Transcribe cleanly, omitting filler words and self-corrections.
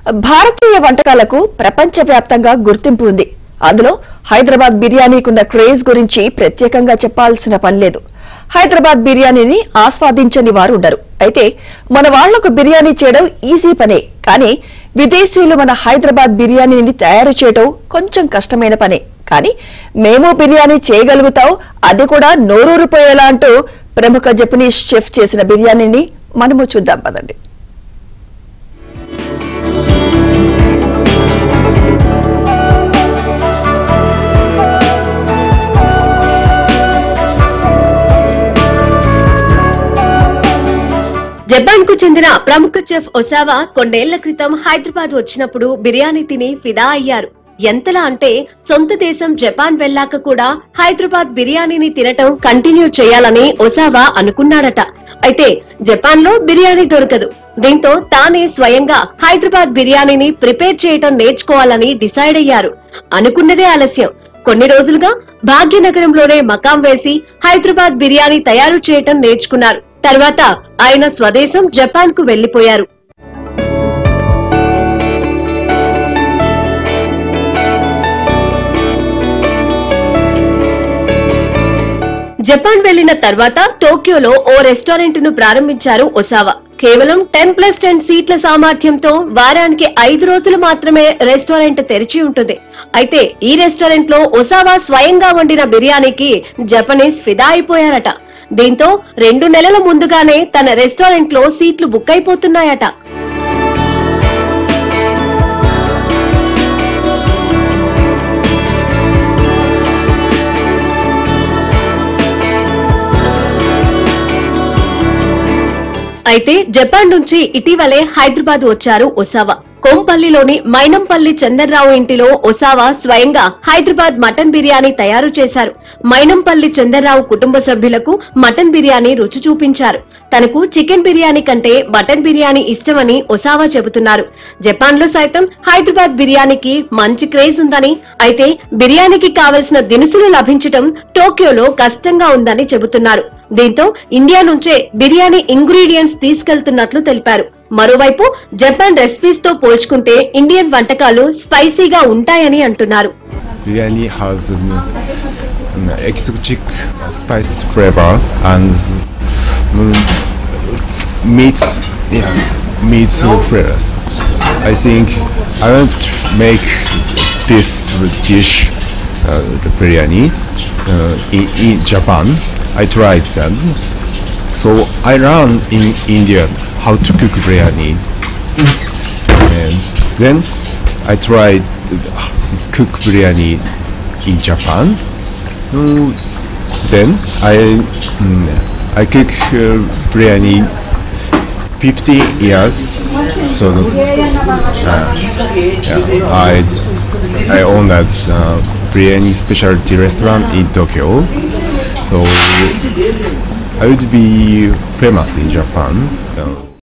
భారతీయ వంటకాలకు ప్రపంచవ్యాప్తంగా గుర్తింపు ఉంది. అందులో హైదరాబాద్ బిర్యానీకున్న క్రేజ్ గురించి ప్రత్యేకంగా చెప్పాల్సిన పని లేదు. హైదరాబాద్ బిర్యానీని ఆస్వాదించని వారు ఉండరు. అయితే మన వాళ్లకు బిర్యానీ చేయడం ఈజీ పనే, కానీ విదేశీయులు మన హైదరాబాద్ బిర్యానీని తయారు చేయడం కొంచెం కష్టమైన పనే. కానీ మేము బిర్యానీ చేయగలుగుతాం, అది కూడా నోరూరిపోయేలా అంటూ ప్రముఖ జపనీస్ చెఫ్ చేసిన బిర్యానీని మనము చూద్దాం పదండి. జపాన్ కు చెందిన ప్రముఖ చెఫ్ ఒసావా కొన్నేళ్ల క్రితం హైదరాబాద్ వచ్చినప్పుడు బిర్యానీ తిని ఫిదా అయ్యారు. ఎంతలా అంటే సొంత దేశం జపాన్ వెళ్లాక కూడా హైదరాబాద్ బిర్యానీని తినటం కంటిన్యూ చేయాలని ఒసావా అనుకున్నాడట. అయితే జపాన్ లో బిర్యానీ దొరకదు. దీంతో తానే స్వయంగా హైదరాబాద్ బిర్యానీని ప్రిపేర్ చేయటం నేర్చుకోవాలని డిసైడ్ అయ్యారు. అనుకున్నదే ఆలస్యం. కొన్ని రోజులుగా భాగ్యనగరంలోనే మకాం వేసి హైదరాబాద్ బిర్యానీ తయారు చేయటం నేర్చుకున్నారు. తర్వాత ఆయన స్వదేశం జపాన్ కు వెళ్లిపోయారు. జపాన్ వెళ్లిన తర్వాత టోక్యోలో ఓ రెస్టారెంట్ ను ప్రారంభించారు ఒసావా. కేవలం 10+10 సీట్ల సామర్థ్యంతో వారానికి 5 రోజులు మాత్రమే రెస్టారెంట్ తెరిచి ఉంటుంది. అయితే ఈ రెస్టారెంట్ లో ఒసావా స్వయంగా వండిన బిర్యానీకి జపనీస్ ఫిదా అయిపోయారట. దీంతో 2 నెలల ముందుగానే తన రెస్టారెంట్ లో సీట్లు బుక్ అయిపోతున్నాయట. అయితే జపాన్ నుంచి ఇటీవలే హైదరాబాద్ వచ్చారు ఒసావా. కొంపల్లిలోని మైనంపల్లి చందర్రావు ఇంటిలో ఒసావా స్వయంగా హైదరాబాద్ మటన్ బిర్యానీ తయారు చేశారు. మైనంపల్లి చందర్రావు కుటుంబ సభ్యులకు మటన్ బిర్యానీ రుచి చూపించారు. తనకు చికెన్ బిర్యానీ కంటే మటన్ బిర్యానీ ఇష్టమని ఒసావా చెబుతున్నారు. జపాన్ లో సైతం హైదరాబాద్ బిర్యానీకి మంచి క్రేజ్ ఉందని, అయితే బిర్యానీకి కావలసిన దినుసులు లభించడం టోక్యోలో కష్టంగా ఉందని చెబుతున్నారు. దీంతో ఇండియా నుంచే బిర్యానీ ఇంగ్రీడియంట్స్ తీసుకెళ్తున్నట్లు తెలిపారు. మరోవైపు జపాన్ రెసిపీస్ తో పోల్చుకుంటే ఇండియన్ వంటకాలు స్పైసీగా ఉంటాయని అంటున్నారు. Biryani has exotic spice flavor and meat flavors. I think I want to make this dish, the biryani, in Japan. I tried that, so I learned in India how to cook biryani, and then I tried cook biryani in Japan. Then I cook biryani 50 years. So I own that biryani specialty restaurant in Tokyo. So I would be famous in Japan.